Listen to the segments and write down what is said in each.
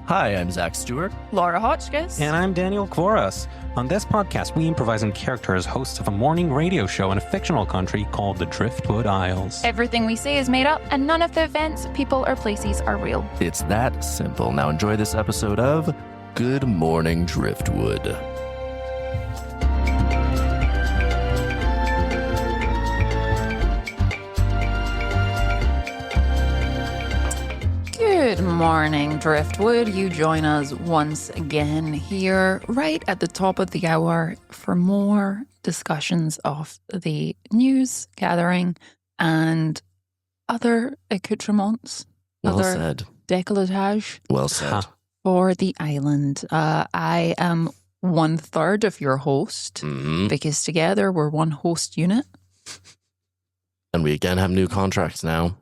Hi, I'm Zach Stewart. Laura Hotchkiss. And I'm Daniel Kvoras. On this podcast, we improvise in character as hosts of a morning radio show in a fictional country called the Driftwood Isles. Everything we say is made up, and none of the events, people, or places are real. It's that simple. Now enjoy this episode of Good Morning Driftwood. Good morning, Driftwood. You join us once again here, right at the top of the hour, for more discussions of the news gathering and other accoutrements, Well other said. décolletage Well said. for the island. I am 1/3 of your host because together we're one host unit. And we again have new contracts now.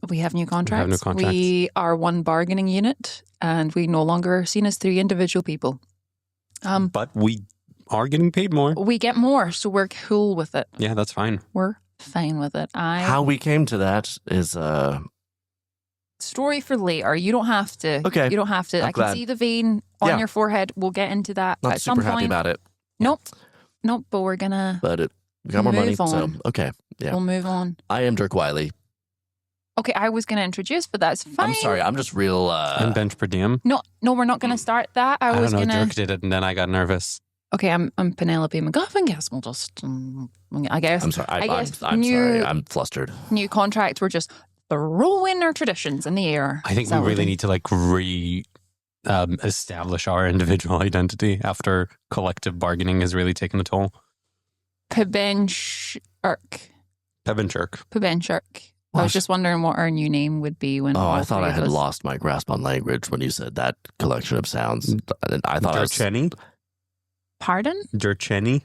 We have new contracts. new contracts. We are one bargaining unit, and we no longer are seen as three individual people. But we are getting paid more. We get more, so we're cool with it. Yeah, that's fine. We're fine with it. How we came to that is Story for later. You don't have to. Okay. You don't have to. I'm I glad. can see the vein on Yeah. your forehead. We'll get into that not at some super happy point. about it. Nope, but we're gonna. But we got more money, Move on. so okay. Yeah. We'll move on. I am Dirk Wiley. Okay, I was gonna introduce, but that's fine. I'm sorry, I'm just real And Bench PerDiem. No, we're not gonna start that. I was don't know, gonna. Dirk did it and then I got nervous. Okay, I'm Penelope MacGuffin. Guess we'll just. I guess. I'm sorry. I guess I'm sorry. I'm flustered. New contract, we're just throwing our traditions in the air. I think we really need to establish our individual identity after collective bargaining has really taken a toll. Pebench Pebenchirk. I was just wondering what our new name would be when. Oh, all I thought three I of had us- lost my grasp on language when you said that collection of sounds. I thought I was, Dirchenny. Pardon? Dirchenny.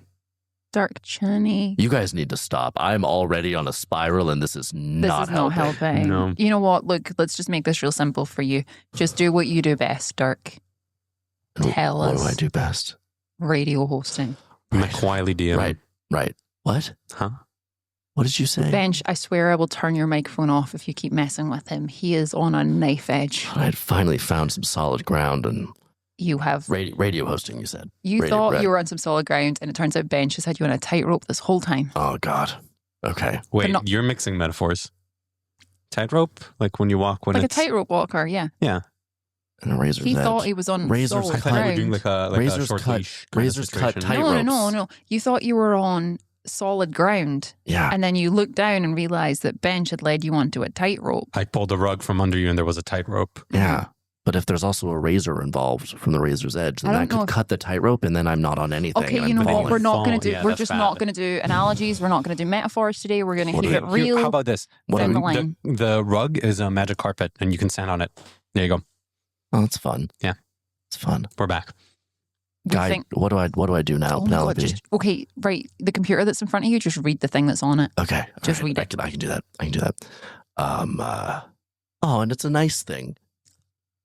Dirk Cheney. you guys need to stop. I'm already on a spiral and this is This not is not helping. No. You know what? Look, let's just make this real simple for you. Just do what you do best, Dirk. Tell What us. do I do best? Radio hosting. McWiley DM. Right. What? Huh? What did you say? Bench, I swear I will turn your microphone off if you keep messing with him. He is on a knife edge. I had finally found some solid ground and You have. radio hosting, you said. You radio, thought right. you were on some solid ground, and it turns out Bench has had you on a tightrope this whole time. Oh, God. Okay. Wait, not- you're mixing metaphors. Tightrope? Like when you walk when Like a it's... tightrope walker, yeah. Yeah. And a razor's He edge. thought he was on Razor's solid I thought you were ground. doing like a Razor's short cut- leash kind of razor's cut situation. tight- No. ropes. You thought you were on solid ground, Yeah. and then you looked down and realized that Bench had led you onto a tightrope. I pulled the rug from under you and there was a tightrope. Yeah. But if there's also a razor involved from the razor's edge, then I that don't know could if- cut the tightrope and then I'm not on anything. Okay, and you I'm know what? falling. We're not going to do. Yeah, we're that's just bad. not going to do analogies. We're not going to do metaphors today. We're going to What keep do it we- real. How about this? What down are the we- line. The rug is a magic carpet and you can stand on it. There you go. Oh, that's fun. Yeah. It's fun. We're back. We Guy, think- what do I do now, Oh my God, Penelope? okay, right. The computer that's in front of you, just read the thing that's on it. Okay. Just all right, read it. I can do that. Oh, and it's a nice thing.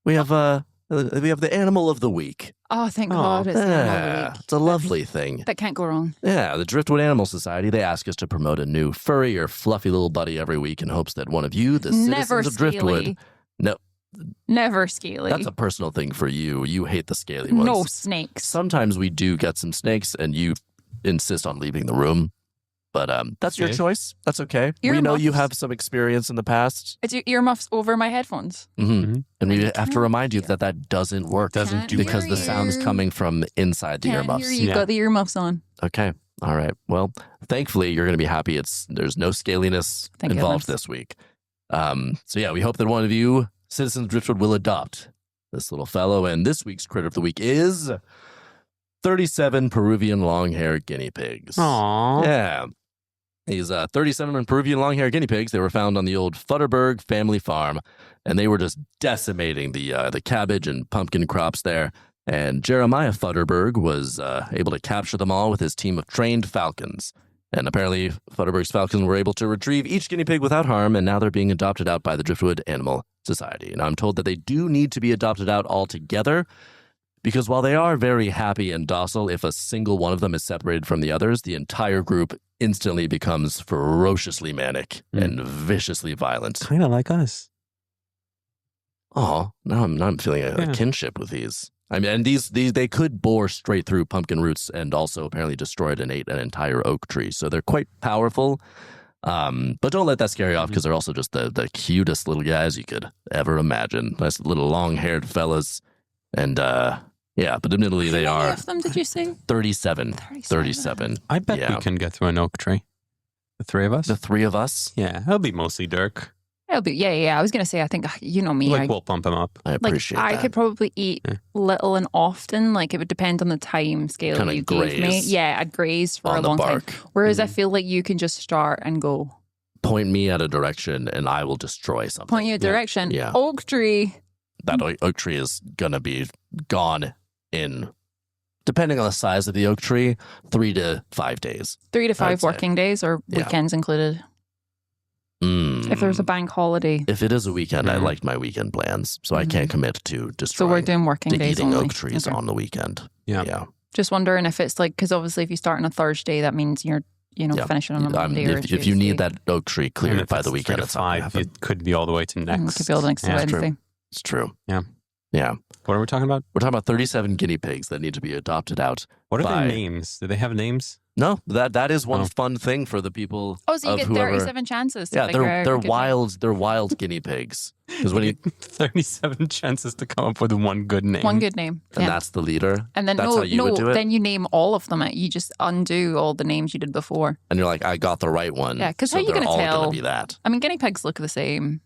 We have the animal of the week. Oh, thank Oh, God. It's the animal of the Yeah, week. it's a lovely thing. That can't go wrong. Yeah, the Driftwood Animal Society, they ask us to promote a new furry or fluffy little buddy every week in hopes that one of you, the Never citizens of Driftwood... scaly. No, Never scaly. that's a personal thing for you. You hate the scaly ones. No snakes. Sometimes we do get some snakes and you insist on leaving the room. But that's your Okay. choice. That's okay. We know you Earmuffs. have some experience in the past. It's your earmuffs over my headphones. And we I have to can't remind you hear. that that doesn't work. Doesn't Can't do hear because the sound's you. coming from inside the Can't earmuffs. hear you. Yeah. Got the earmuffs on. Okay. All right. Well, thankfully, you're going to be happy. There's no scaliness Thank involved goodness. this week. So yeah, we hope that one of you, citizens of Driftwood, will adopt this little fellow. And this week's critter of the week is 37 Peruvian long-haired guinea pigs. Aww. Yeah. These 37 Peruvian long-haired guinea pigs, they were found on the old Futterberg family farm, and they were just decimating the cabbage and pumpkin crops there. And Jeremiah Futterberg was able to capture them all with his team of trained falcons. And apparently, Futterberg's falcons were able to retrieve each guinea pig without harm, and now they're being adopted out by the Driftwood Animal Society. And I'm told that they do need to be adopted out altogether, because while they are very happy and docile, if a single one of them is separated from the others, the entire group instantly becomes ferociously manic and viciously violent. Kind of like us. Oh, now I'm feeling a kinship with these. I mean, and these they could bore straight through pumpkin roots and also apparently destroyed and ate an entire oak tree. So they're quite powerful. But don't let that scare you off because they're also just the cutest little guys you could ever imagine. Nice little long-haired fellas. And yeah, but admittedly they How many are of them did you say? 37. 37. I bet we can get through an oak tree. The three of us? The three of us? Yeah, it'll be mostly Dirk. It'll be, yeah. I was going to say, I think, you know me. We'll pump him up. I appreciate that. I could probably eat little and often. Like, it would depend on the time scale Kinda you gave me. graze Yeah, I'd graze for on a the long bark. time. Whereas I feel like you can just start and go. Point me at a direction and I will destroy something. Point you a direction. Yeah. Oak tree. That oak tree is going to be gone in, depending on the size of the oak tree, 3 to 5 days. 3 to 5 I'd say. working days or Yeah. weekends included. If there's a bank holiday. If it is a weekend, I liked my weekend plans, so I can't commit to So we're destroying doing working to days eating only. oak trees Okay. on the weekend. Yeah. Just wondering if it's like, because obviously if you start on a Thursday, that means you're, Yeah. finishing on a Monday or a If you need Tuesday. that oak tree And cleared if by it's the 3 weekend, to it's not gonna 5, happen. it could be all the way to next. Could be all the next Yeah, Wednesday. true. It's true. Yeah. Yeah. What are we talking about? We're talking about 37 guinea pigs that need to be adopted out. What are By- their names? Do they have names? No, that is one Oh. fun thing for the people. Oh, so you of get whoever- 37 chances to Yeah, figure out. they're a good name. wild. They're wild guinea pigs. Because when you 37 chances to come up with one good name. One good name. and Yeah. that's the leader, And then that's how you would do it? then you name all of them. You just undo all the names you did before. and you're like, I got the right one. Yeah, 'cause so how you they're gonna all tell? Gonna be that? I mean, guinea pigs look the same.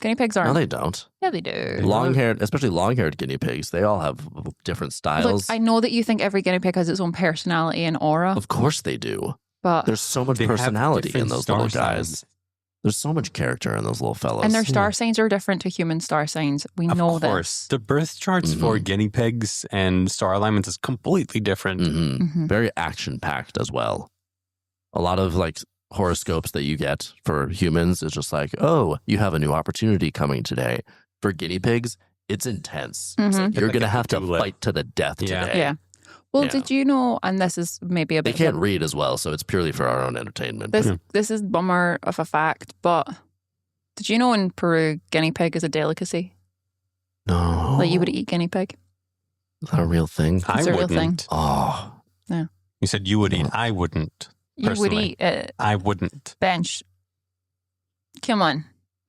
Guinea pigs No, aren't. they don't. Yeah, they do. Long-haired, especially long-haired guinea pigs, they all have different Look, styles. I know that you think every guinea pig has its own personality and aura, Of course they do. but There's so much They have personality in different those star little guys. signs. There's so much character in those little fellas. and their star signs are different to human star signs. We know Of course. this. The birth charts for guinea pigs and star alignments is completely different. Mhm. Very action-packed as well. A lot of like horoscopes that you get for humans is just like, oh, you have a new opportunity coming today. For guinea pigs, it's intense. It's like, Mhm. you're Like going to a have to tulip. fight to the death Yeah. today. Yeah. Well, Yeah. did you know? And this is maybe a They bit. can't read as well, so it's purely for our own entertainment. This is bummer of a fact, but did you know in Peru guinea pig is a delicacy? No. Like you would eat guinea pig. Is that a real thing? I It's a real thing. wouldn't. Oh. You said you would eat. I wouldn't. You would Personally. eat it. I wouldn't. Bench. Come on.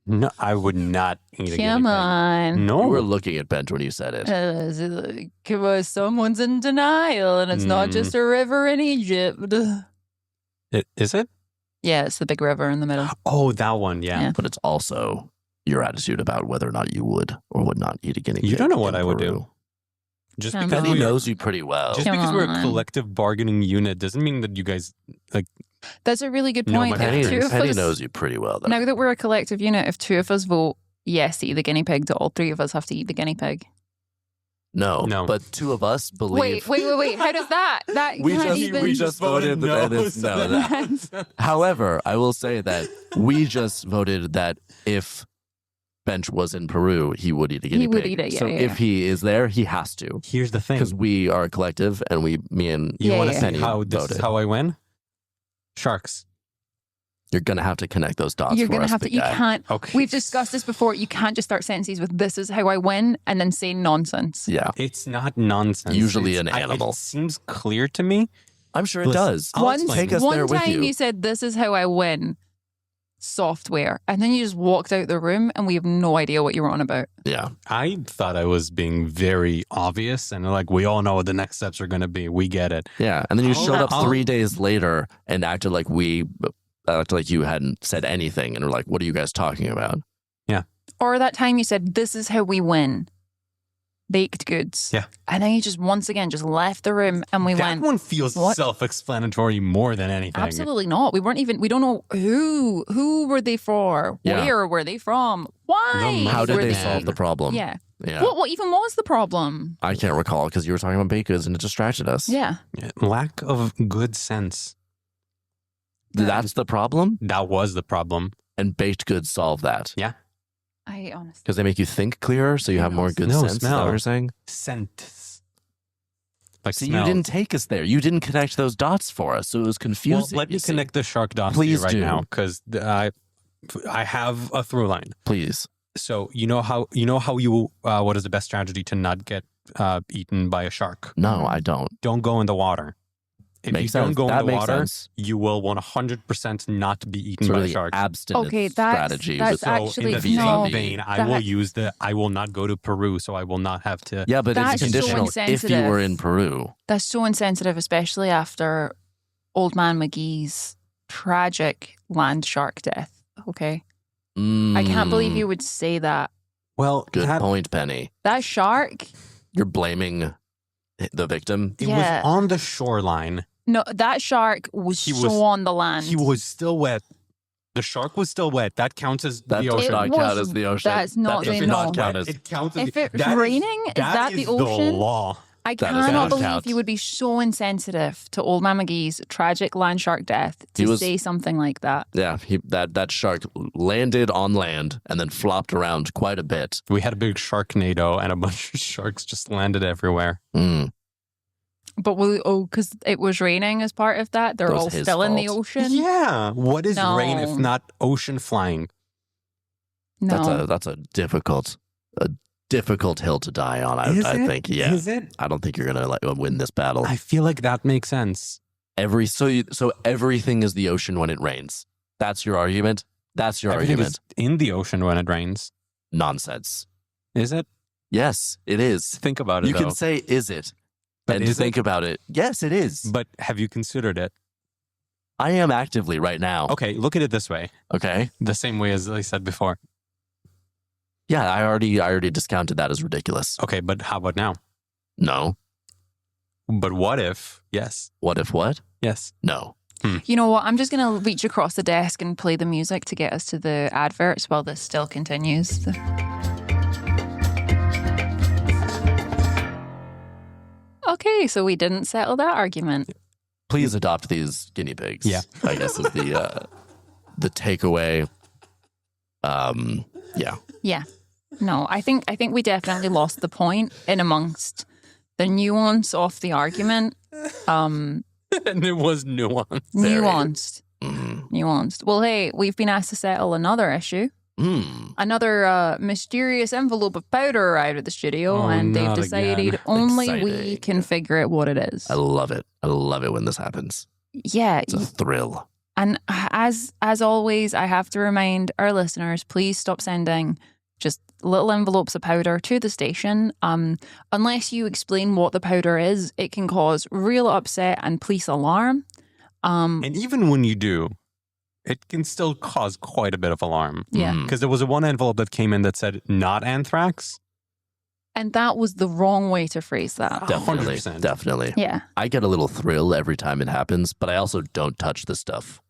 No, I would not eat a guinea Come pig. on. No. You were looking at Bench when you said it. Someone's in denial, and it's not just a river in Egypt. Is it? Yeah, it's the big river in the middle. Oh, that one. Yeah. Yeah. But it's also your attitude about whether or not you would or would not eat a guinea pig. You don't know what in I would Peru. do. Just Come because Penny on. we're, knows you pretty well. just Come because we're a on. collective bargaining unit doesn't mean that you guys like. That's a really good No, point. my Penny, If two of Penny us, knows you pretty well, though. now that we're a collective unit, if two of us vote yes to eat the guinea pig, do all three of us have to eat the guinea pig? No, No. but two of us believe. Wait. How does that? That We can't just- even. we just voted that it's so no. that- However, I will say that we just voted that if Bench was in Peru, he would eat a guinea He would pig. eat it, yeah, so yeah, if yeah. he is there, he has to. Here's the thing. Because we are a collective and me and You Yeah, want to yeah. see Penny how this voted. is how I win? Sharks. You're going to have to connect those dots You're for gonna us, have to. big You guy. can't. Okay. We've discussed this before. You can't just start sentences with "This is how I win" and then say nonsense. Yeah, It's not nonsense. Usually It's- an animal. It seems clear to me. I'm sure it Listen, does. I'll Once, explain. Take us one there with time you. said, "This is how I win." Software, and then you just walked out the room, and we have no idea what you were on about. Yeah. I thought I was being very obvious and like we all know what the next steps are going to be. We get it. Yeah. And then you I'll- showed up I'll- 3 days later and acted like you hadn't said anything. And we're like, what are you guys talking about? Or that time you said, "This is how we win." Baked goods. Yeah. And then you just once again just left the room, and we That went. one feels "What?" self-explanatory more than anything. Absolutely not. We don't know who were they for? Yeah. Where were they from? Why? How did were they solve the problem? Yeah. Yeah. What even was the problem? I can't recall because you were talking about baked goods and it distracted us. Yeah. Yeah, lack of good sense. That's the problem. That was the problem. And baked goods solve that I honestly. because they make you think clearer, so you have more good No, sense. Is that smell. what you're saying? Scent. Like See, smell. you didn't take us there. You didn't connect those dots for us, so it was Well, confusing. let you me see. connect the shark dots Please to you right do. now because I have a through line. Please. So you know how what is the best strategy to not get eaten by a shark? No, I don't. Don't go in the water. If Makes you sense. don't go That in the makes water, sense. you will 100% not be eaten Sort by of the sharks. abstinence Okay, that's strategy. that's with- So actually in the no. same vein, I that- will I will not go to Peru, so I will not have to. yeah, but That's it's so conditional if you were in insensitive. Peru. That's so insensitive, especially after Old Man McGee's tragic land shark death. Okay, I can't believe you would say that. Well, Good that, point, Penny. That shark. You're blaming the victim. it Yeah. was on the shoreline. No, that shark was He so was- on the land. He was still wet. The shark was still wet. That counts as That the does ocean. not was- count as the ocean. that's not that the does not no. count as. It counts as If it's that is- raining, is that the ocean? The law. I That does cannot not believe count. you would be so insensitive to Old Man McGee's tragic land shark death He to was- say something like that. Yeah, that shark landed on land and then flopped around quite a bit. We had a big sharknado, and a bunch of sharks just landed everywhere. Mm. But because it was raining as part of that, they're That was all his still in the fault. ocean. Yeah. What is rain if No. not ocean flying? No, That's a difficult hill to die on. Is I it? think. Yeah, Is it? I don't think you're gonna win this battle. I feel like that makes sense. So everything is the ocean when it rains. That's your argument. That's your Everything argument. is in the ocean when it rains. Nonsense. Is it? Yes, it is. Think about it. You though. can say, "Is it?" But and is think it? about it. Yes, it is. But have you considered it? I am actively right now. Okay, look at it this way. Okay. The same way as I said before. Yeah, I already discounted that as ridiculous. Okay, but how about now? No. But what if? Yes. What if what? Yes. No. you know what? I'm just going to reach across the desk and play the music to get us to the adverts while this still continues. Okay, so we didn't settle that argument. Please adopt these guinea pigs. Yeah. I guess is the takeaway. Yeah. Yeah. No, I think we definitely lost the point in amongst the nuance of the argument. And it was nuanced. Very. Nuanced. Mm. Nuanced. Well, hey, we've been asked to settle another issue. Mm. Another mysterious envelope of powder arrived at the studio, Oh, and they've not decided again. only we Exciting. can figure out what it is. I love it. I love it when this happens. Yeah, It's a thrill. and as always, I have to remind our listeners: please stop sending just little envelopes of powder to the station. Unless you explain what the powder is, it can cause real upset and police alarm. And even when you do, it can still cause quite a bit of alarm. Yeah. Mm. Because there was one envelope that came in that said not anthrax. And that was the wrong way to phrase that. Definitely. 100%. Definitely. Yeah. I get a little thrill every time it happens, but I also don't touch the stuff.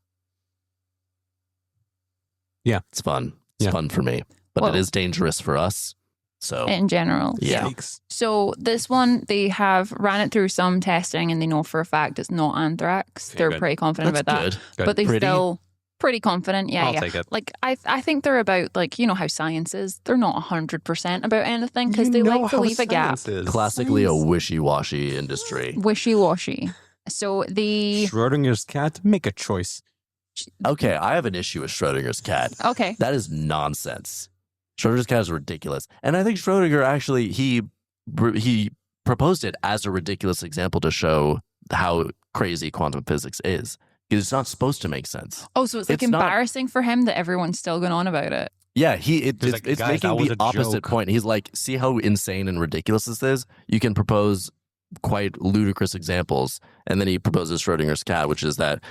Yeah. It's fun. It's Yeah. fun for me. But Well- it is dangerous for us. So, In general. yeah. Yikes. So this one, they have ran it through some testing and they know for a fact it's not anthrax. Okay, They're good. pretty confident That's about that. good. Good. But they Pretty? still pretty confident. Yeah, I'll yeah. take it. Like I think they're about like, you know how science is. They're not 100% about anything because You they know like to how leave a gap. science is. Classically a wishy-washy industry. Wishy-washy. So the Schrodinger's cat, make a choice. Okay, I have an issue with Schrodinger's cat. okay. That is nonsense. Schrodinger's cat is ridiculous. And I think Schrodinger actually, he proposed it as a ridiculous example to show how crazy quantum physics is. Because it's not supposed to make sense. Oh, so it's like It's not- embarrassing for him that everyone's still going on about it. Yeah, He's it's like, "Guys, making that was the a opposite joke." point. He's like, see how insane and ridiculous this is? You can propose quite ludicrous examples. And then he proposes Schrodinger's cat, which is that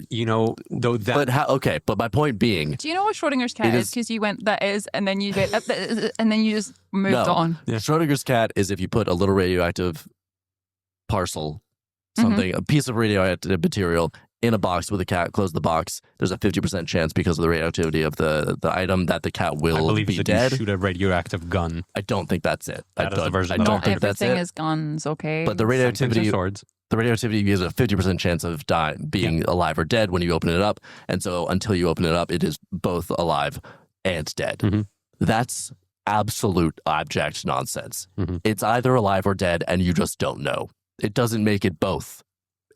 You know, though that but how, okay, but my point being, Do you know what Schrodinger's cat It is? is- Because you went, that is, and then you did, and then you just moved No. on. Yeah. Schrodinger's cat is if you put a little radioactive parcel, something, a piece of radioactive material in a box with a cat, close the box, there's a 50% chance because of the radioactivity of the item that the cat I will believe be that dead. you shoot a radioactive gun. I don't think that's it. That is the version I that don't Not think that's everything it. is guns, okay? But the Some things are radioactivity swords. the radioactivity gives a 50% chance of being alive or dead when you open it up. And so until you open it up, it is both alive and dead. Mhm. That's absolute abject nonsense. Mhm. It's either alive or dead, and you just don't know. It doesn't make it both.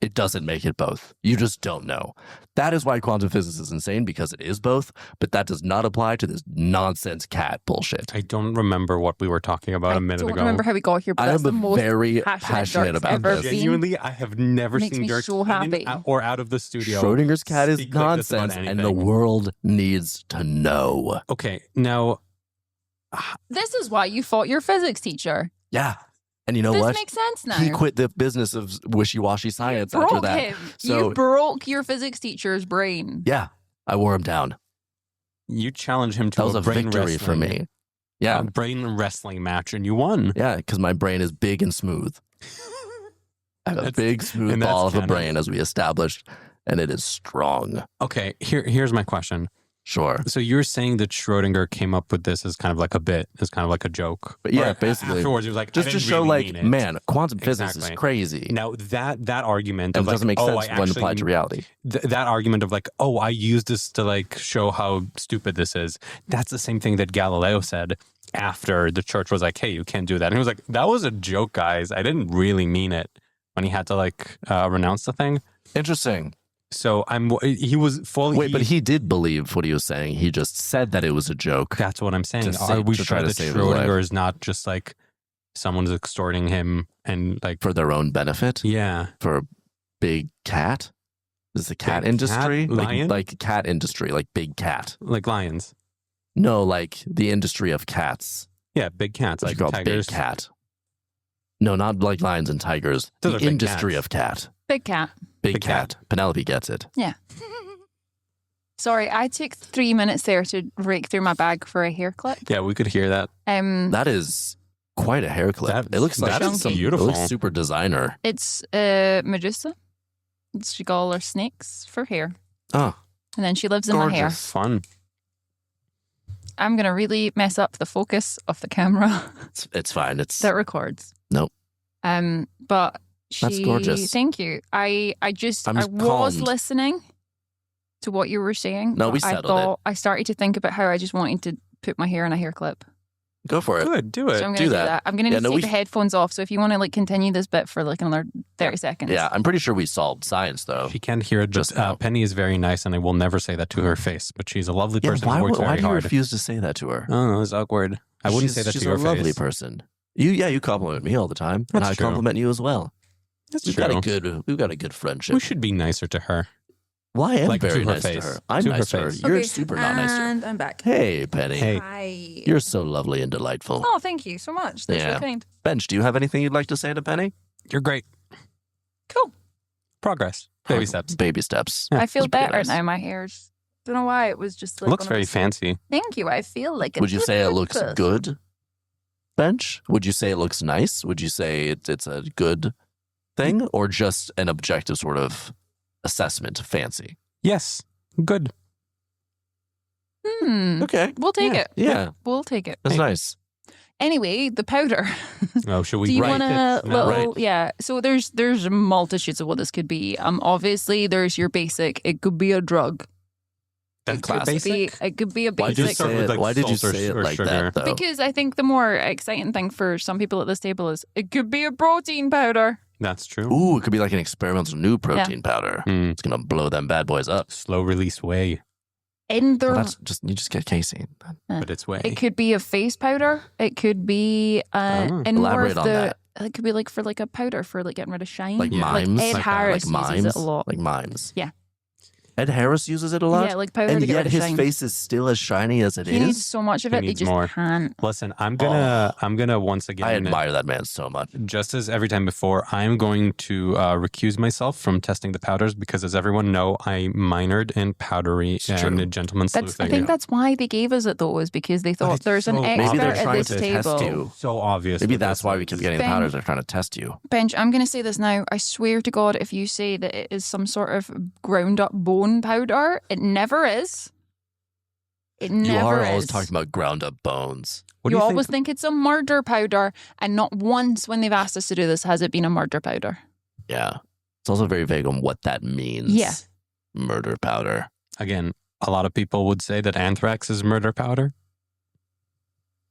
It doesn't make it both. You just don't know. That is why quantum physics is insane, because it is both, but that does not apply to this nonsense cat bullshit. I don't remember what we were talking about a minute I ago. don't remember how we got here, but I that's the am most very Dirk's passionate about ever this. been. Genuinely, I have never Makes seen me Dirk so in happy. or out of the studio. Schrodinger's cat is speak like this about nonsense, and the anything. world needs to know. Okay, now This is why you fought your physics teacher. Yeah. And you know this what? makes sense now. He quit the business of wishy-washy science you after broke that. him. So- You broke your physics teacher's brain. Yeah. I wore him down. you challenged him to That was a brain victory for wrestling- me. Yeah. a brain wrestling match, and you won. Yeah, because my brain is big and smooth. I have a That's- big, smooth and that's ball of a canon. brain, as we established, and it is strong. Okay, here's my question. Sure. So you're saying that Schrodinger came up with this as kind of like a bit, as kind of like a joke. But yeah, Or basically, afterwards he was like, just I to didn't show, really like, mean it. man, quantum physics is Exactly. crazy. Now that argument And of it doesn't like, make oh, sense I when actually, applied to reality. that argument of like, oh, I used this to like show how stupid this is. That's the same thing that Galileo said after the church was like, hey, you can't do that. And he was like, that was a joke, guys. I didn't really mean it, when he had to like renounce the thing. Interesting. So he was fully. Wait, but he did believe what he was saying. He just said that it was a joke. That's what I'm saying. To Are we to sure try to that save his life. Schrodinger is not just like someone's extorting him and like, For their own benefit? yeah. For a big cat? Is the cat Big industry? cat? Lion? Like cat industry, like big cat. Like lions. No, like the industry of cats. Yeah, big cats. It's Like called tigers. big cat. No, not like lions and tigers. Those The are big industry cats. of cat. Big cat. Big Big cat. cat. Penelope gets it. Yeah. Sorry, I took 3 minutes there to rake through my bag for a hair clip. Yeah, we could hear that. That is quite a hair clip. That- It looks like that is some, beautiful. It looks super designer. It's Medusa. She got all her snakes for hair. Oh, And then she lives in my hair. gorgeous. Fun. I'm going to really mess up the focus of the camera It's fine. It's that records. Nope. But she, That's gorgeous. Thank you. I I'm was calmed. listening to what you were saying. No, but we I settled thought I started to think about how I just wanted to put my hair in a hair clip. go for it. Good. Do it. So I'm going to do do that. that. I'm going to Yeah, need no, to we- take the headphones off. So if you want to like continue this bit for like another 30 seconds. Yeah, I'm pretty sure we solved science though. She can't hear it. Just Just now. Penny is very nice, and I will never say that to her face. But she's a lovely Yeah, person why, who works why very do you hard. refuse to say that to her? Oh, it's awkward. I wouldn't She's- say that she's to your a lovely face. person. You compliment me all the time, and That's I true. compliment you as well. That's We've true. got a good friendship. We should be nicer to her. Well, I am Like, to very her nice to face. her. I'm To her nice to her. face. You're super not nice to her. And I'm back. Hey, Penny. Hey. Hi. You're so lovely and delightful. Oh, thank you so much. That's Yeah. so kind. Bench, do you have anything you'd like to say to Penny? You're great. Cool. Progress. Baby steps. Baby steps. Yeah, I feel it's pretty better nice. now. My hair's. Don't know why it was just like. Looks one of very those- fancy. Thank you. I feel like. A Would you say it different looks person. good, Bench? Would you say it looks nice? Would you say it's a good thing, or just an objective sort of assessment of fancy? Yes. Good. Okay. We'll take Yeah. it. Yeah, We'll take it. that's nice. Anyway, the powder. Oh, should we Do you write want a it? No. little? Right. Yeah. So there's multitudes of what this could be. Obviously there's your basic. It could be a drug. That's It could basic. be. It could be a Why did just you basic. start say with, it? like, Why did you salt or- say it or like sugar? that, though? Because I think the more exciting thing for some people at this table is it could be a protein powder. That's true. Ooh, it could be like an experimental new protein powder. Mm. It's gonna blow them bad boys up. Slow release whey, In the. Well, that's just you just get casein. but it's whey. It could be a face powder. It could be in more Elaborate of on the. that. It could be like for like a powder for like getting rid of shine. Like Yeah. mimes, Ed like that. Harris like uses mimes, it a lot. like mimes. Yeah. Ed Harris uses it a lot. Yeah, like powder and to get yet rid of his shine. face is still as shiny as it He is. needs so much of He it. They needs just more. can't. Listen, I'm gonna once again. I admire that man so much. Just as every time before, I'm going to recuse myself from testing the powders because, as everyone know, I minored in powdery It's and true. gentleman I sleuthing. think that's why they gave us it though, is because they thought it's there's an so expert Maybe they're at trying this to table. test you. so obvious. Maybe with that's this why one. we keep getting the Ben- powders. They're trying to test you. Bench, I'm going to say this now. I swear to God, if you say that it is some sort of ground up bone powder, it never is. It You never are is. always talking about ground up bones. What do You you always think? think it's a murder powder, and not once when they've asked us to do this has it been a murder powder. Yeah. It's also very vague on what that means. Yeah. Murder powder. Again, a lot of people would say that anthrax is murder powder.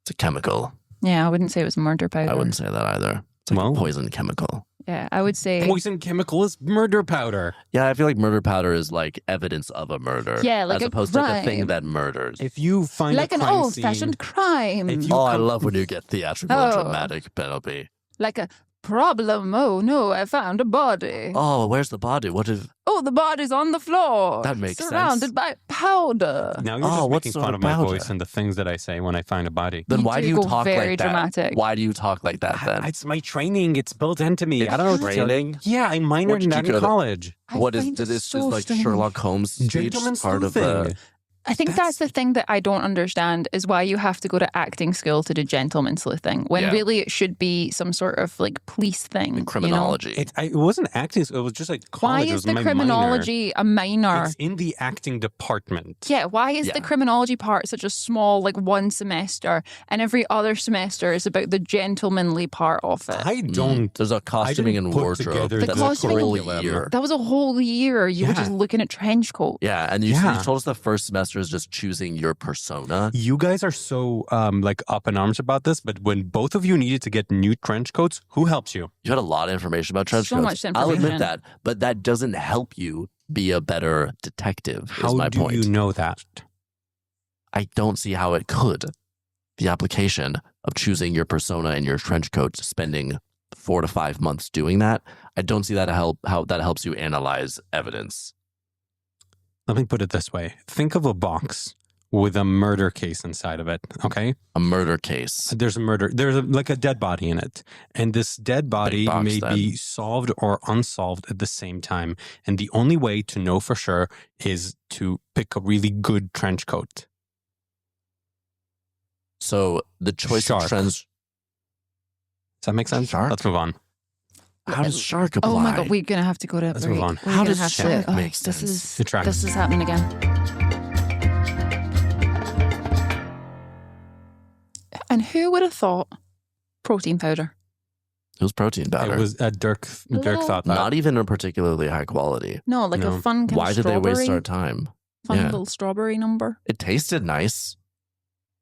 It's a chemical. Yeah, I wouldn't say it was murder powder. I wouldn't say that either. It's like Well- a poison chemical. Yeah, I would say. Poison chemical is murder powder. Yeah, I feel like murder powder is like evidence of a murder. Yeah, like as a opposed to like a crime. thing that murders. If you find Like a an crime old-fashioned crime. If you Oh, I come- love when you get theatrical and Oh. dramatic, Penelope. Like a problem. Oh, no, I found a body. Oh, where's the body? What if? Oh, the body's on the floor. That makes surrounded sense. by powder. Now you're Oh, just what making sort fun of of my powder? voice and the things that I say when I find a body. Then You why do do you go talk very like that? dramatic. Why do you talk like that then? It's my training. It's built into me. I don't know. What to tell you. Training? Yeah, I minored What in did that you in go to- college. I What is find this? it Is so like strange. Sherlock Holmes speech Gentleman part of sleuthing. the? I think that's the thing that I don't understand is why you have to go to acting school to do gentleman sleuthing when Yeah. really it should be some sort of like police thing. In criminology. It wasn't acting. It was just like Why college. It is was the my criminology a minor? minor. It's in the acting department. Yeah, why is the Yeah. criminology part such a small, like one semester, and every other semester is about the gentlemanly part of it? I don't. There's a costuming didn't and put wardrobe. together The That's costuming- a whole curriculum. year. That was a whole year. You were Yeah. just looking at trench coats. Yeah, and you Yeah. told us the first semester is just choosing your persona. You guys are so like up in arms about this, but when both of you needed to get new trench coats, who helps you? You had a lot of information about trench So coats. much I'll admit information. that, but that doesn't help you be a better detective. Is How my do point. you know that? I don't see how it could. The application of choosing your persona and your trench coat, spending 4 to 5 months doing that, I don't see that how that helps you analyze evidence. Let me put it this way: think of a box with a murder case inside of it. Okay, A murder case. there's a murder. There's like a dead body in it, and this dead body box, may then. be solved or unsolved at the same time. And the only way to know for sure is to pick a really good trench coat. So the choice Shark. of trends. Does that make sense? Shark? Let's move on. How does shark apply? Oh my god, we're gonna have to go to a Let's break. move on. We're How gonna does have shark to, make this sense? is Good try. this is happening again. And who would have thought protein powder? It was protein powder. It was Dirk. Dirk Little- thought that. not even a particularly high quality. No, like No. a fun kind Why of did they waste strawberry- our time? Fun Yeah. little strawberry number. It tasted nice,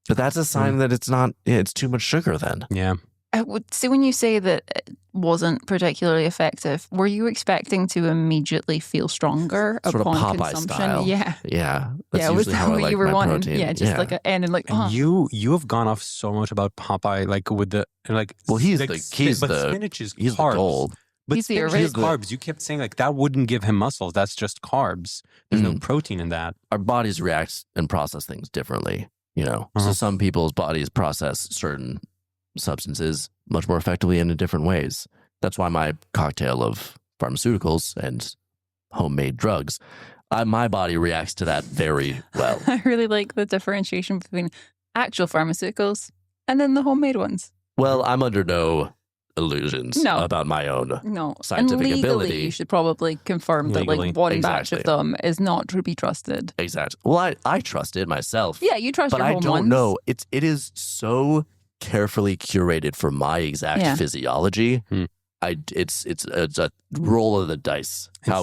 but that's a sign that it's not. It's too much sugar. Then Yeah. I would see when you say that it wasn't particularly effective. Were you expecting to immediately feel stronger Sort of upon Popeye consumption? style. Yeah, yeah, that's yeah. Was usually that how I what like you were my wanting? protein. Yeah, just like a end and like, And oh, you have gone off so much about Popeye, like with the like. Well, he's like, the- spi- he's but the- spinach is he's the carbs. gold. But He's the spinach is original. carbs. You kept saying like that wouldn't give him muscles. That's just carbs. There's no protein in that. Our bodies react and process things differently. You know, so Uh-huh. some people's bodies process certain substances much more effectively and in different ways. That's why my cocktail of pharmaceuticals and homemade drugs, my body reacts to that very well. I really like the differentiation between actual pharmaceuticals and then the homemade ones. Well, I'm under no illusions No. about my own. No, Scientific and legally, ability. you should probably confirm that Legally. like one batch Exactly. of them is not to be trusted. Exactly. Well, I trust it myself. Yeah, you trust but your I home don't ones. know. It is so carefully curated for my exact Yeah. physiology. Hmm. It's a roll of the dice And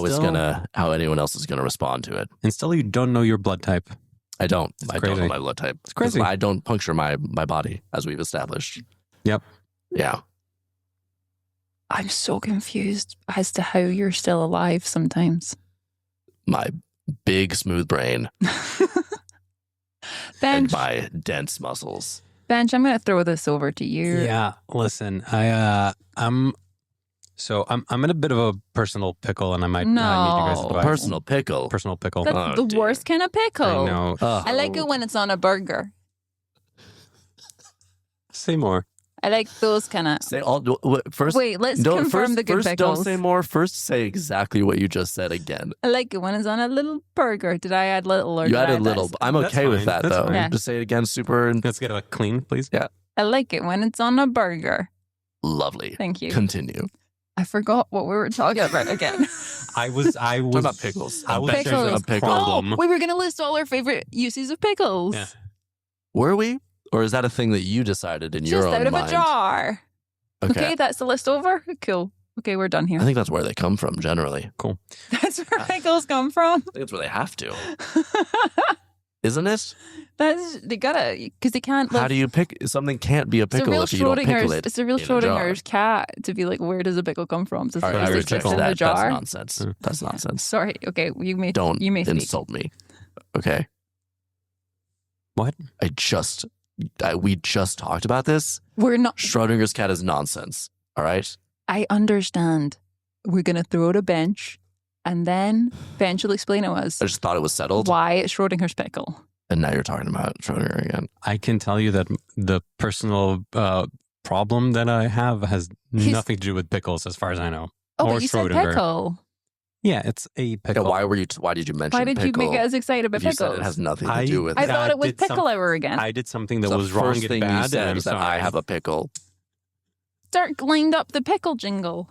how anyone else is gonna respond to it. And still, you don't know your blood type. I don't. It's I don't know crazy. my blood type. It's crazy. 'Cause I don't puncture my body as we've established. Yep. Yeah. I'm so confused as to how you're still alive sometimes. My big smooth brain Bench, and my dense muscles. Bench, I'm going to throw this over to you. Yeah. Listen, I'm in a bit of a personal pickle, and I might need you guys' No. advice. Personal pickle. Personal pickle. That's Oh, the dear. worst kind of pickle. I know. I like it when it's on a burger. Say more. I like those kind of. Say all first. Wait, let's don't, confirm first, the good first pickles. don't say more. First, say exactly what you just said again. I like it when it's on a little burger. Did I add little or You did I added add little. less? I'm That's okay with fine. that That's though. fine. Yeah. Just say it again, super and Let's get a clean, please. I like it when it's on a burger. lovely. Thank you. Continue. I forgot what we were talking about again. I was. Talk about pickles. I was Pickles. saying a Pickles. problem. Oh, we were going to list all our favorite uses of pickles. Yeah. Were we? Or is that a thing that you decided in your Just own out of mind? a jar. Okay. Okay, that's the list over. Cool. Okay, we're done here. I think that's where they come from generally. That's where pickles come from. I think that's where they have to. isn't it? They gotta, because they can't. How do you pick? Something can't be a pickle if you don't pickle it. It's a real in a jar. Schrodinger's cat to be like, where does a pickle come from? Does All right, it I just reject in the that. jar? That's nonsense. That's nonsense. Sorry. Okay, you may Don't speak. insult me. Okay. What? We just talked about this. We're not. Schrodinger's cat is nonsense. All right. I understand. We're gonna throw it a bench, and then Bench will explain to us I just thought it was settled. why it's Schrodinger's pickle. And now you're talking about Schrodinger again. I can tell you that the personal problem that I have has nothing to do with pickles, as far as I know. Oh, Or but you said Schrodinger. pickle. Yeah, it's a Yeah, pickle. why did you mention Why did pickle? you make us excited about If you said pickles? it has nothing to I- do with I it. thought it was did some- pickle hour again. I did something that The was wrong first and thing bad, you said and I'm is that sorry. I have a pickle. Dirk lined up the pickle jingle.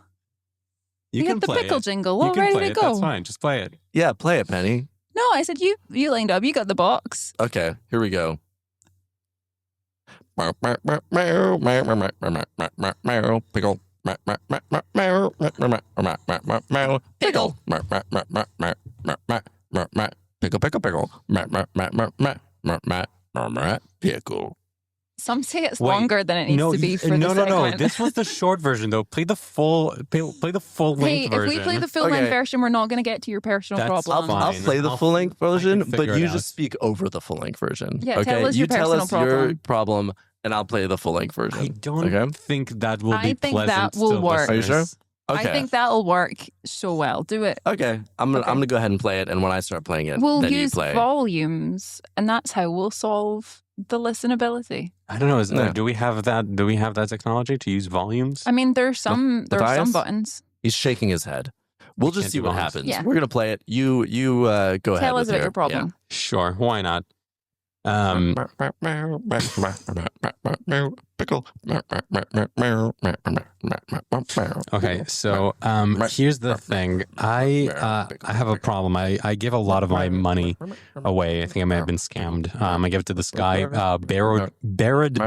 You We can got the play pickle it. jingle You all can ready play to it. go. That's fine. Just play it. Yeah, play it, Penny. No, I said you lined up. You got the box. Okay, here we go. Pickle. Pickle. Pickle. Pickle. Some say it's Wait, longer than it needs to be for no, the no. segment. This was the short version, though. Play the full length Hey, version. if we play the full length Okay. version, we're not going to get to your personal That's problem. fine. I'll play the I'll- full length version, I can but figure it you out. just speak over the full length version. Yeah, okay? tell us you your tell us personal your problem. problem, and I'll play the full length version. I don't Okay. think that will be I think pleasant. that will to work. Are you sure? listeners. Okay. I think that'll work so well. Do it. Okay. I'm gonna go ahead and play it, and when I start playing it, We'll then you use play. volumes, and that's how we'll solve the listenability. I don't know. Yeah. Do we have that? Do we have that technology to use volumes? I mean, there's some Matthias? buttons. He's shaking his head. We'll just can't see do what volumes. happens. Yeah. We're gonna play it. You go ahead. Tell us with about your problem. Sure. Why not? Pickle. Okay, so here's the thing. I have a problem. I give a lot of my money away. I think I may have been scammed. I give it to this guy, Barrett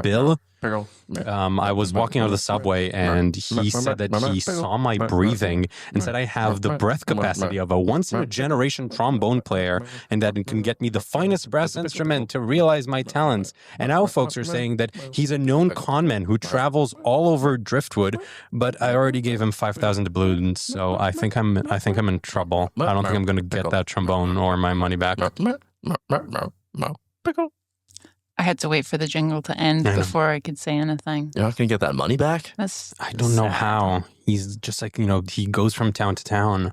Bill. I was walking out of the subway and he said that he saw my breathing and said I have the breath capacity of a once-in-a-generation trombone player and that it can get me the finest brass instrument to realize my talents. And now folks are saying that he's a known conman who travels all over Driftwood, but I already gave him 5,000 doubloons, so I think I'm in trouble. I don't think I'm going to get that trombone or my money back. Pickle. I had to wait for the jingle to end I know. before I could say anything. You're not gonna get that money back? That's I don't know sad. how. He's just like, he goes from town to town.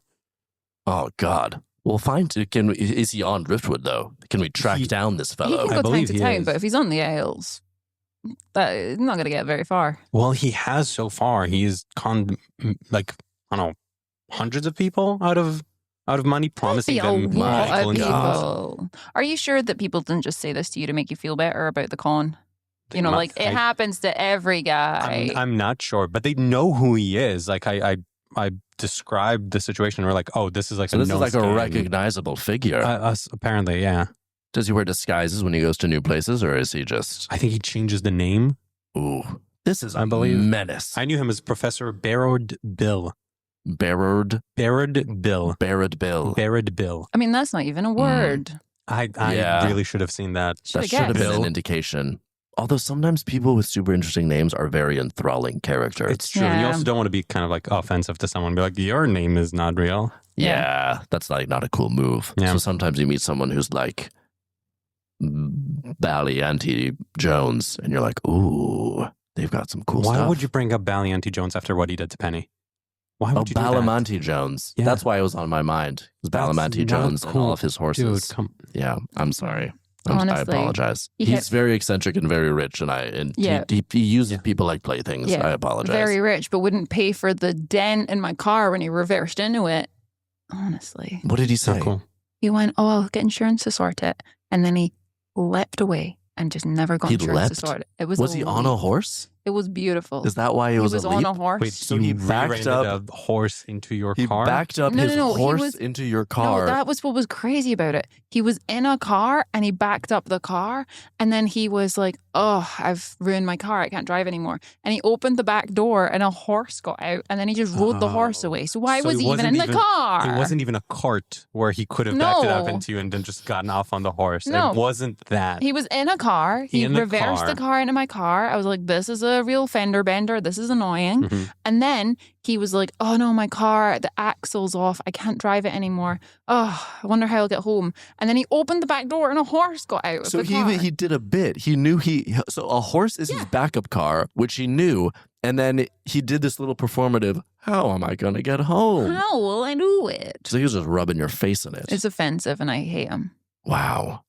Oh God. Well, fine. Is he on Driftwood though? Can we track down this He fellow? can I go town believe to he town, is. but if he's on the Isles, that is not going to get very far. Well, he has so far. He's hundreds of people out of money, promising Be a them lot pickle of and God. people. Are you sure that people didn't just say this to you to make you feel better about the con? You know, like it happens to every guy. I'm not sure, but they know who he is. Like I described the situation. And we're like, oh, this is like So this is like a scam. recognizable figure. Us apparently, yeah. Does he wear disguises when he goes to new places, or is he just? I think he changes the name. Ooh, this is I believe- menace. I knew him as Professor Barrowed Bill. Barrowed Bill. Bill. I mean, that's not even a word. I Yeah. really should have seen that. Should That should have been Bill. an indication. Although sometimes people with super interesting names are very enthralling characters. It's true. You Yeah. also don't want to be kind of like offensive to someone. Be like, your name is not real. Yeah, that's like not a cool move. Yeah. So sometimes you meet someone who's like Ballianti Jones, and you're like, ooh, they've got some cool Why stuff. would you bring up Ballianti Jones after what he did to Penny? Why Oh, would you do that? Balamanti Jones. Yeah. That's why it was on my mind. It was That's Balamanti not Jones and cool. all of his horses. Dude, come. Yeah, I'm sorry. I Honestly, apologize. he He's had- very eccentric and very rich, and Yeah. he uses people like playthings. Yeah. I apologize. Very rich, but wouldn't pay for the dent in my car when he reversed into it. Honestly. What did he So say? cool. He went, oh, I'll get insurance to sort it. And then he leapt away and just never got He insurance leapt? to sort it. It was Was he on a horse? It was beautiful. Is that why it he was was a on leap? a horse. Wait, So you he backed rear-ended up- a horse into your He car? backed up No, his no, he horse was- into your car. No, that was what was crazy about it. He was in a car and he backed up the car and then he was like, oh, I've ruined my car. I can't drive anymore. And he opened the back door and a horse got out and then he just rode the horse Oh. away. So why So was it he even wasn't in the car? It wasn't even a cart where he could have backed it up No. into you and then just gotten off on the horse. No. It wasn't that. He was in a car. He In the reversed car. the car into my car. I was like, this is a real fender bender. This is annoying. Mhm. And then he was like, oh no, my car, the axle's off. I can't drive it anymore. Oh, I wonder how I'll get home. And then he opened the back door and a horse got out of So the car. he did a bit. He knew so a horse is his backup car, which he knew, and then he did this little performative. How am I gonna get home? How will I do it? So he was just rubbing your face in it. It's offensive and I hate him. Wow.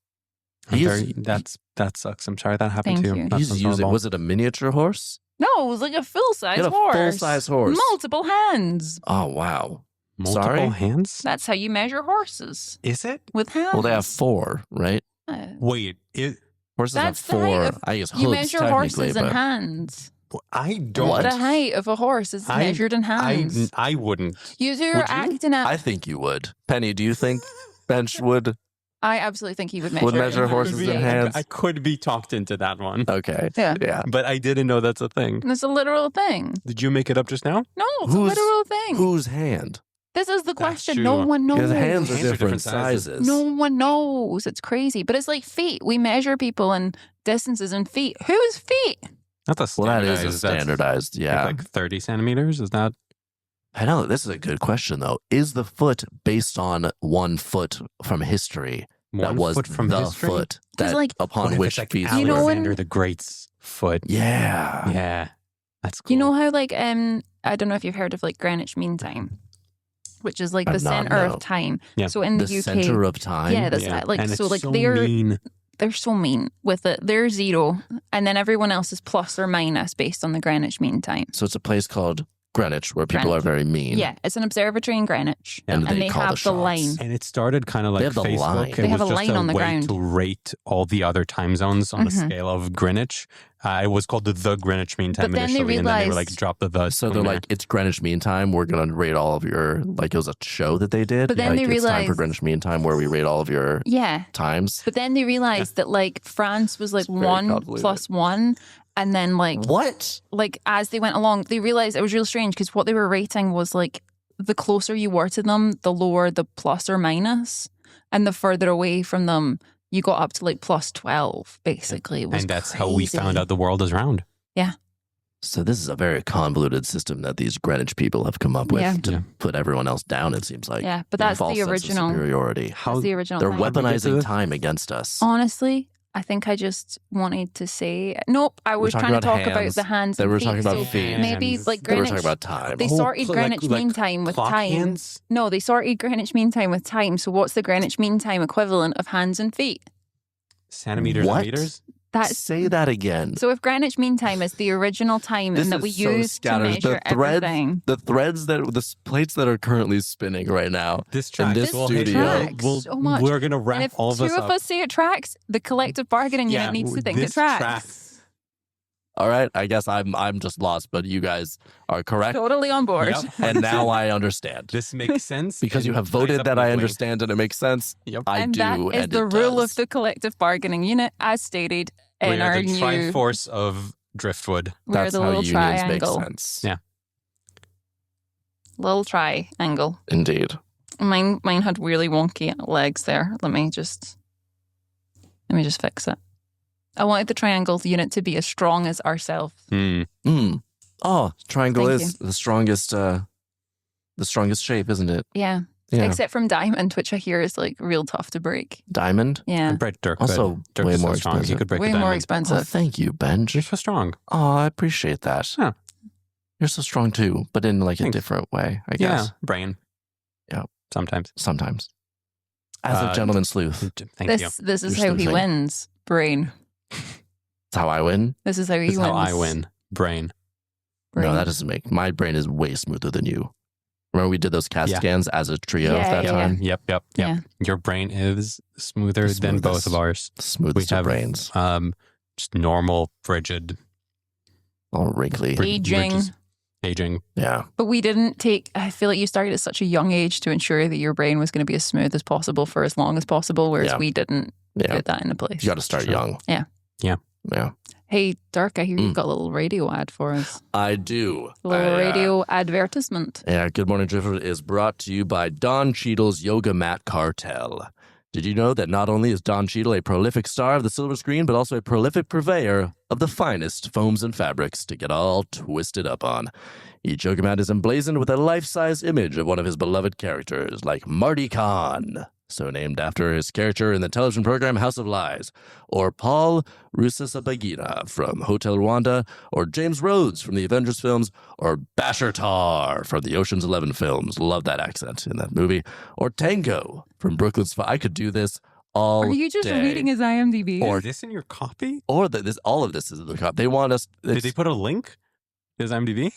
That sucks. I'm sorry that happened Thank to you. you. That He's sounds using. horrible. Was it a miniature horse? No, it was like a full-size He had a horse. full-size horse. Multiple hands. Oh wow. multiple Sorry? hands? That's how you measure horses. Is it? With hands. Well, they have 4, right? Wait, Horses That's have the height 4. of- I guess You hooves measure technically, horses in but hands. I don't. What? The height of a horse is I- measured in hands. I wouldn't. You two Would are you? acting out. I think you would. Penny, do you think Bench would? I absolutely think he would measure. Would it measure in horses hands. in hands? I could be talked into that one, Okay. Yeah. Yeah. but I didn't know that's a thing. It's a literal thing. Did you make it up just now? No, it's Who's- a literal thing. Whose hand? This is the question. No true. one knows. Because hands are Hands are different different sizes. sizes. No one knows. It's crazy. But it's like feet. We measure people in distances in feet. Whose feet? That's a Well, that standardized. is a standardized. Yeah. Like 30 centimeters. Is that? I know. This is a good question, though. Is the foot based on 1 foot from history? That 1 was foot from the history? foot 'Cause, that like- What upon if which it's like feet You know when- Alexander the Great's foot? Yeah. Yeah, that's cool. You know how like I don't know if you've heard of like Greenwich Mean Time, which is like the I've not, center no. of time. Yeah. So in The the UK, center of time. yeah, that's Yeah. like And so it's like so they're mean. they're so mean with it. They're 0, and then everyone else is plus or minus based on the Greenwich Mean Time. So it's a place called Greenwich where people Greenwich. are very mean. Yeah, it's an observatory in Greenwich, And and they they call the have the shots. line. And it started kind of like They have the Facebook. line. It They have was a just line on the way ground. to rate all the other time zones on a Mhm. scale of Greenwich. It was called the Greenwich Mean Time But then they initially, and then they were like, realized- drop the So from they're there. like, it's Greenwich Mean Time. We're going to rate all of your, like, it was a show that they did. But then like, they it's time for realized- Greenwich Mean Time where we rate all of your Yeah, times. but then they realized that like France was like It's very 1 convoluted. plus 1, and then like What? as they went along, they realized it was real strange because what they were rating was like the closer you were to them, the lower the plus or minus, and the further away from them, you got up to like plus 12. Basically, it was and that's how we crazy. found out the world is round. So this is a very convoluted system that these Greenwich people have come up with Yeah. to Yeah. put everyone else down, it seems like. Yeah, but With a that's false the sense of original. superiority. That's the original. They're thing. we get to weaponizing this? time against us. Honestly, I think I just wanted to say nope. I was talking trying to about talk about hands. the hands. They and were feet, talking about so feet. Maybe Hands. like They were Greenwich. talking about time. They sorted like- Greenwich like Mean Time with clock time. hands? No, they sorted Greenwich Mean Time with time. So what's the Greenwich Mean Time equivalent of hands and feet? Centimeters What? and meters? That's Say that again. so if Greenwich Mean Time is the original time This and that is we so use to scattered. measure The threads- everything. The threads the plates that are currently spinning right now. This In track. this Well, studio. tracks so much. We're going to wrap And if all of two us of up. us say it tracks, the collective bargaining unit needs to think it this tracks. tracks. All right. I guess I'm just lost, but you guys are correct. Totally on board. Yep. And now I understand. This makes sense. Because you and have ties voted up that I nicely. understand and it makes sense. Yep. I and do. that is and the it rule does. of the collective bargaining unit as stated in We our are the new Triforce of Driftwood. we're That's the how little unions triangle. make sense. Yeah. Little triangle. Indeed. Mine had really wonky legs there. Let me just fix it. I wanted the triangle unit to be as strong as ourselves. Hmm. Mm. Oh, triangle Thank is the strongest shape, isn't it? Yeah. Yeah. Except from diamond, which I hear is like real tough to break. Diamond. Yeah. Brett Dirk. Also Dirk way is more so strong. He expensive. could break Way a more diamond. Oh, expensive. thank you, Benj. You're so strong. Oh, I appreciate that. Yeah. You're so strong too, but in like a Thanks. different way, I Yeah. guess. Brain. Yeah. Sometimes. Sometimes. As a gentleman sleuth. Thank you. This is You're how he sleuthing. wins. Brain. That's how I win. This is how he This is wins. how I win. Brain. Brain. No, that doesn't make my brain is way smoother than you. Remember we did those CAT Yeah. scans as a trio Yeah, that yeah. time? Yep. Yeah. Your brain is smoother The than both smoothest. of ours. Smoothest We of have brains. Just normal, frigid All wrinkly. Aging. Aging. Yeah. But we didn't take, I feel like you started at such a young age to ensure that your brain was going to be as smooth as possible for as long as possible, whereas we didn't put that into place. You got to start young. Yeah. Yeah. Yeah. Hey, Dirk, I hear you've got a little radio ad for us. I do. A little radio advertisement. Yeah, Good Morning Driftwood is brought to you by Don Cheadle's Yoga Mat Cartel. Did you know that not only is Don Cheadle a prolific star of the silver screen, but also a prolific purveyor of the finest foams and fabrics to get all twisted up on? Each yoga mat is emblazoned with a life-size image of one of his beloved characters, like Marty Kahn, so named after his character in the television program House of Lies, or Paul Rusesabagina from Hotel Rwanda, or James Rhodes from the Avengers films, or Basher Tar from the Ocean's 11 films. Love that accent in that movie. Or Tango from Brooklyn's Five. I could do this all Are you just day. reading his IMDb? Is this in your copy? Or all of this is in the cop. They want us. Did they put a link? His IMDb?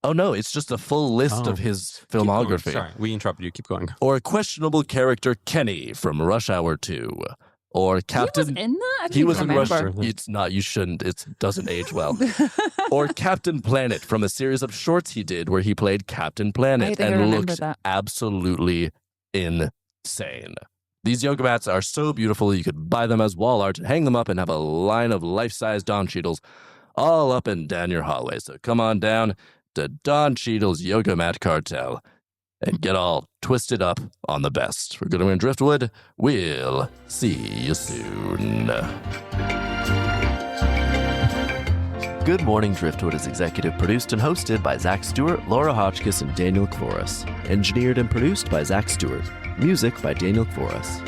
Oh no, it's just a full list of his Keep going. filmography. Sorry, we interrupted you. Keep going. Or questionable character Kenny from Rush Hour 2. Or Captain. He was in that? I He was in remember. Rush. It's not. You shouldn't. It doesn't age well. Or Captain Planet from a series of shorts he did where he played Captain I Planet think I and remember looked that. absolutely insane. These yoga mats are so beautiful you could buy them as wall art, hang them up, and have a line of life-size Don Cheadles all up and down your hallway. So come on down to Don Cheadle's Yoga Mat Cartel and get all twisted up on the best. For Good Morning Driftwood, we'll see you soon. Good Morning Driftwood is executive produced and hosted by Zach Stewart, Laura Hotchkiss, and Daniel Kvoras. Engineered and produced by Zach Stewart. Music by Daniel Kvoras.